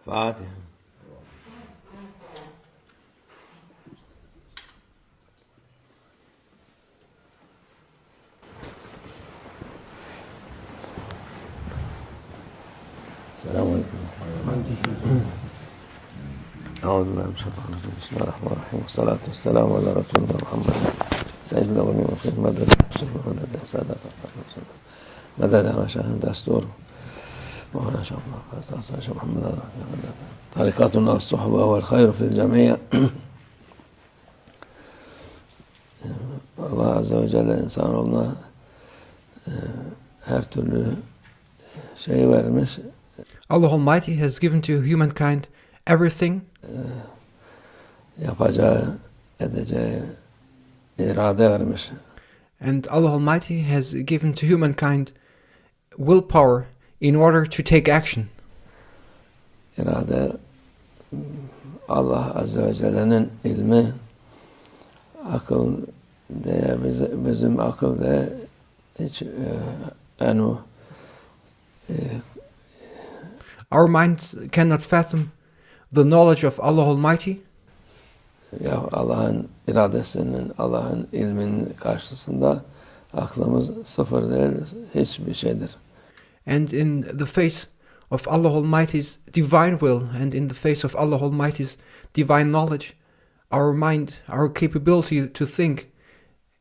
Fatih. السلام عليكم. أعوذ بالله من الشيطان الرجيم. بسم الله الرحمن الرحيم. والصلاة والسلام على رسولنا محمد سيد الأولين والآخرين. مدد مدد السادات مدد مشاهد دستور مولانا ش.Muhammad الرحمن. طريقتنا الصحبة والخير في الجميع. Allah Azze ve Celle insanoğluna her türlü şey vermiş. Allah Almighty has given to humankind everything. Yapacağı, edeceği irade vermiş. And Allah Almighty has given to humankind willpower in order to take action. İrade, Allah Azze ve Celle'nin ilmi, akıl diye bizim akıl diye hiç Our minds cannot fathom the knowledge of Allah Almighty. Ya Allah'ın iradesinin, Allah'ın ilminin karşısında aklımız sıfır değil, hiçbir şeydir. And in the face of Allah Almighty's divine will and in the face of Allah Almighty's divine knowledge, our mind, our capability to think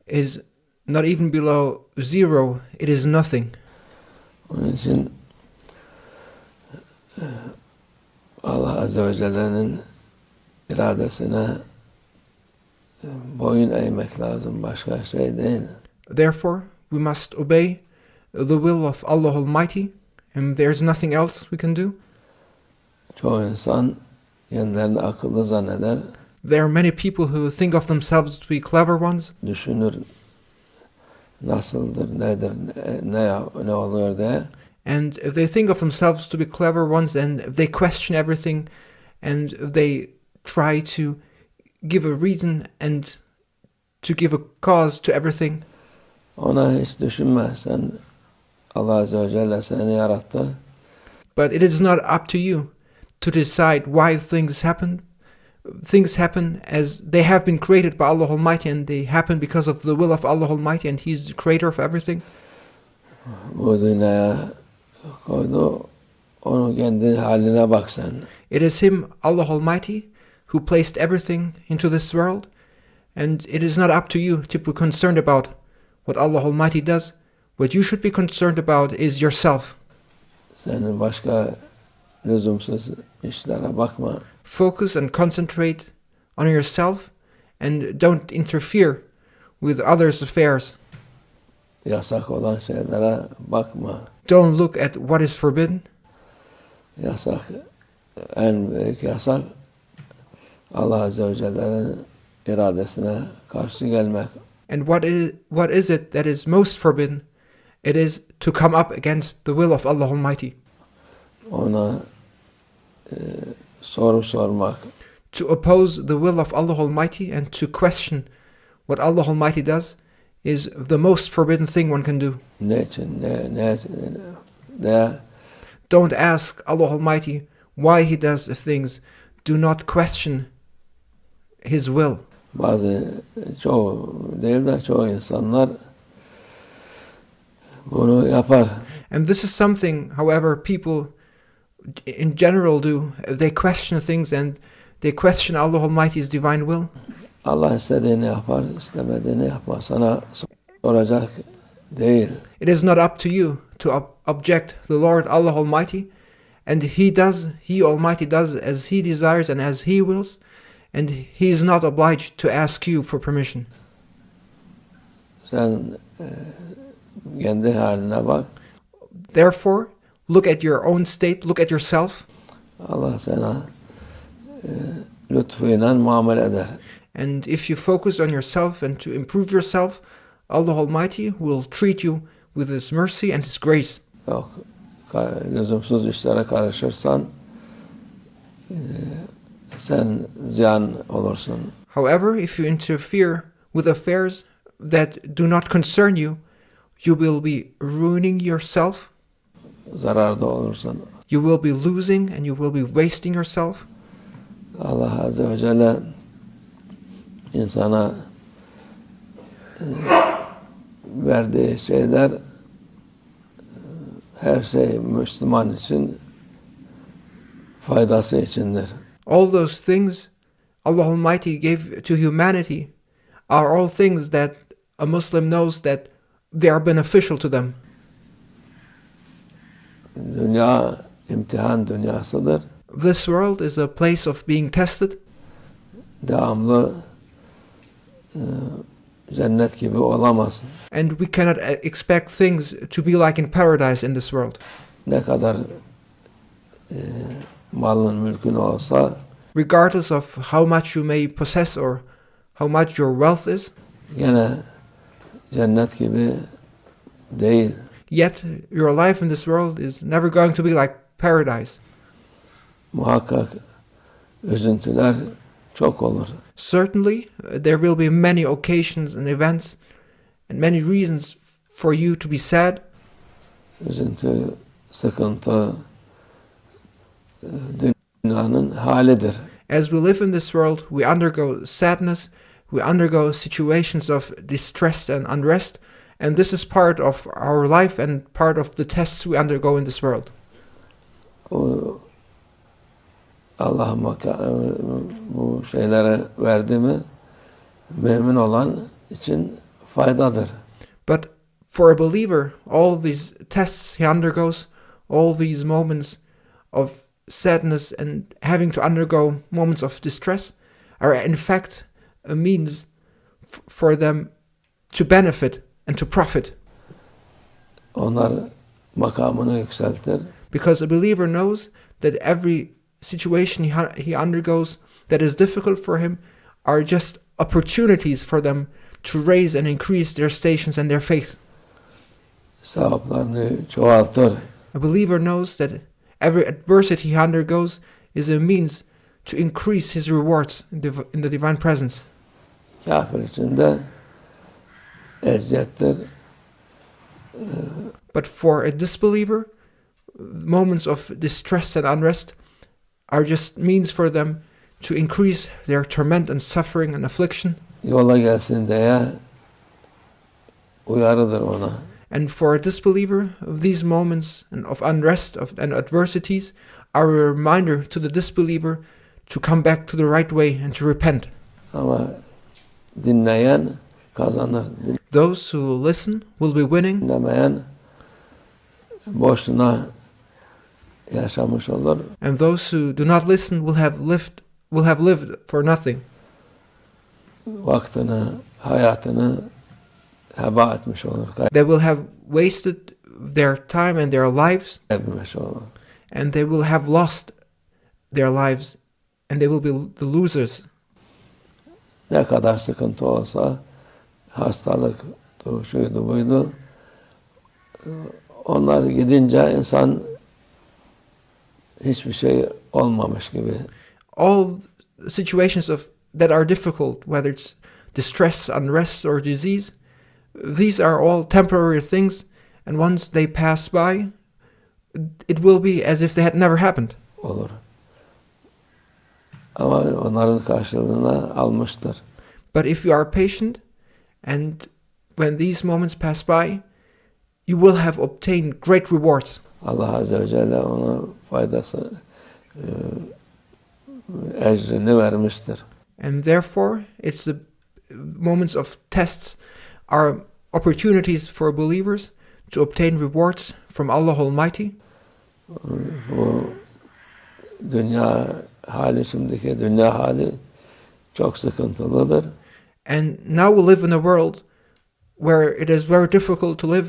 is not even below zero, it is nothing. Onun için Allah Azze ve Celle'nin iradesine boyun eğmek lazım, başka şey değil. Therefore, we must obey the will of Allah Almighty, and there's nothing else we can do. Çoğu insan kendilerini akıllı zanneder. There are many people who think of themselves to be clever ones. Düşünür nasıldır, nedir, ne oluyor diye. And they think of themselves to be clever ones, and they question everything, and they try to give a reason and to give a cause to everything. Ona hiç düşünme, sen Allah Azze ve Celle seni yarattı. But it is not up to you to decide why things happen. Things happen as they have been created by Allah Almighty, and they happen because of the will of Allah Almighty, and He's the creator of everything. Bu dünyaya koydu, onu kendi haline bak sen. It is Him, Allah Almighty, who placed everything into this world, and it is not up to you to be concerned about what Allah Almighty does. What you should be concerned about is yourself. Senin başka lüzumsuz işlere bakma. Focus and concentrate on yourself, and don't interfere with others' affairs. Yasak olan şeylere bakma. Don't look at what is forbidden. Yasak, en büyük yasak Allah Azze ve Celle'nin iradesine karşı gelmek. And what is it that is most forbidden? It is to come up against the will of Allah Almighty. Ona soru sormak. To oppose the will of Allah Almighty and to question what Allah Almighty does is the most forbidden thing one can do. Don't ask Allah Almighty why He does the things. Do not question His will. Çoğu değil de çoğu insanlar bunu yapar. And this is something, however, people in general do. They question things and they question Allah Almighty's divine will. Allah istediğini yapar, istemediğini yapar. Sana soracak değil. It is not up to you to object the Lord Allah Almighty, and He Almighty does as He desires and as He wills, and He is not obliged to ask you for permission. Sen kendi haline bak. Therefore, look at your own state, look at yourself. Allah sana lütfuyla muamele eder. And if you focus on yourself and to improve yourself, Allah Almighty will treat you with His mercy and His grace. Yok, lüzumsuz işlere karışırsan sen ziyan olursun. However, if you interfere with affairs that do not concern you, you will be ruining yourself. Zararda olursun. you will be losing and you will be wasting yourself. Allah Azze ve Celle insana verdiği şeyler her şey Müslüman için faydası içindir. All those things Allah Almighty gave to humanity are all things that a Muslim knows that they are beneficial to them. Dünya imtihan dünyasıdır. This world is a place of being tested. Devamlı cennet gibi olamaz. And we cannot expect things to be like in paradise in this world. Ne kadar malın mülkün olsa, regardless of how much you may possess or how much your wealth is, gene cennet gibi değil. yet your life in this world is never going to be like paradise. Muhakkak üzüntüler çok olur. Certainly, there will be many occasions and events and many reasons for you to be sad. Üzüntü, sıkıntı dünyanın halidir. As we live in this world, we undergo sadness, we undergo situations of distress and unrest, and this is part of our life and part of the tests we undergo in this world. Allah'ıma bu şeylere verdi mi, mümin olan için faydadır. But for a believer, all these tests he undergoes, all these moments of sadness and having to undergo moments of distress are in fact a means for them to benefit and to profit. Onlar makamını yükseltir. Because a believer knows that every situation he undergoes that is difficult for him are just opportunities for them to raise and increase their stations and their faith. Sevaplarını çoğaltır. A believer knows that every adversity he undergoes is a means to increase his rewards in the divine presence. Kafir için de eziyettir. But for a disbeliever, moments of distress and unrest are just means for them to increase their torment and suffering and affliction. Yola gelsin diye uyarıdır ona. And for a disbeliever, these moments of unrest and adversities are a reminder to the disbeliever to come back to the right way and to repent. Ama dinleyen kazanır. Those who listen will be winning. Dinlemeyen boşuna yaşamış olur. And those who do not listen will have lived for nothing. Vaktini, hayatını heba etmiş olur. They will have wasted their time and their lives. Kaybetmiş olur. And they will have lost their lives and they will be the losers. Ne kadar sıkıntı olsa, hastalık, şuydu buydu, onlar gidince insan hiçbir şey olmamış gibi. All situations that are difficult, whether it's distress, unrest, or disease, these are all temporary things, and once they pass by, it will be as if they had never happened. Olur. Ama onların karşılığını almıştır. But if you are patient, and when these moments pass by, you will have obtained great rewards. Allah Azze ve Celle ona faydası, ecrini vermiştir. And therefore, it's the moments of tests are opportunities for believers to obtain rewards from Allah Almighty. Bu dünya hali, şimdiki dünya hali çok sıkıntılıdır. And now we live in a world where it is very difficult to live.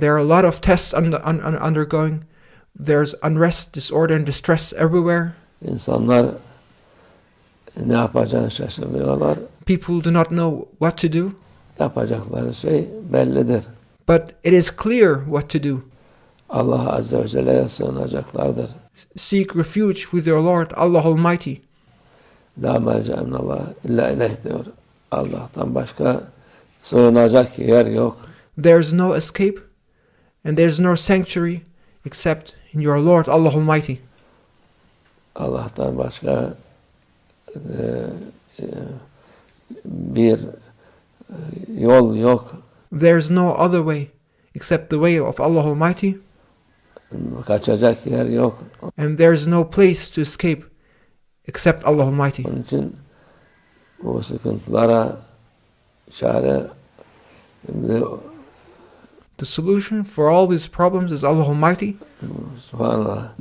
There are a lot of tests undergoing. There's unrest, disorder, and distress everywhere. İnsanlar ne yapacağını şaşırıyorlar. People do not know what to do. Yapacakları şey bellidir. But it is clear what to do. Allah Azze ve Celle'ye sığınacaklardır. Seek refuge with your Lord, Allah Almighty. La melce minallah illa ileyh diyor. Allah'tan başka sığınacak yer yok. There's no escape and there's no sanctuary except in your Lord, Allah Almighty. Allah'tan başka bir yol yok. There's no other way except the way of Allah Almighty, Kaçacak yer yok. and there's no place to escape except Allah Almighty. Onun için bu sıkıntılara çare The solution for all these problems is Allah Almighty. Subhanallah.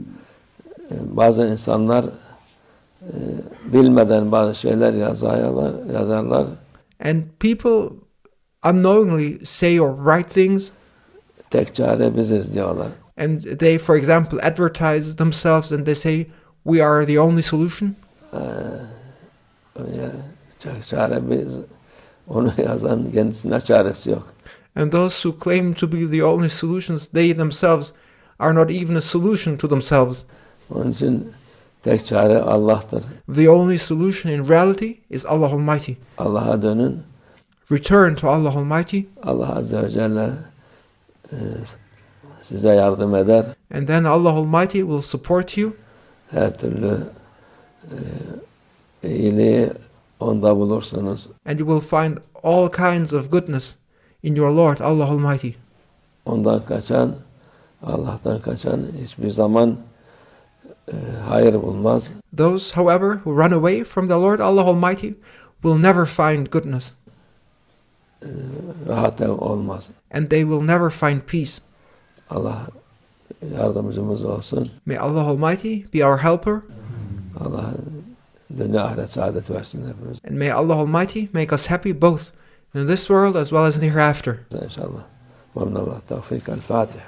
Bazı insanlar bilmeden bazı şeyler yazarlar. And people unknowingly say or write things, Tek çare biziz diyorlar. and they, for example, advertise themselves and they say, we are the only solution. Tek çare biz. Onu yazan kendisine çaresi yok. And those who claim to be the only solutions, they themselves are not even a solution to themselves. Onun için tek çare Allah'tır. The only solution in reality is Allah Almighty. Allah'a dönün. Return to Allah Almighty, Allah Azze ve Celle size yardım eder. and then Allah Almighty will support you, Her türlü iyiliği onda bulursunuz. and you will find all kinds of goodness in your Lord, Allah Almighty. Ondan kaçan, Allah'tan kaçan hiçbir zaman hayır bulmaz. Those, however, who run away from the Lord, Allah Almighty, will never find goodness, Rahat olmaz. and they will never find peace. Allah yardımcımız olsun. May Allah Almighty be our helper, Allah dünya ahiret saadet versin hepimiz. and may Allah Almighty make us happy both in this world as well as in the hereafter. İnşallah. Memnunallah. Tevfik. El-Fatih.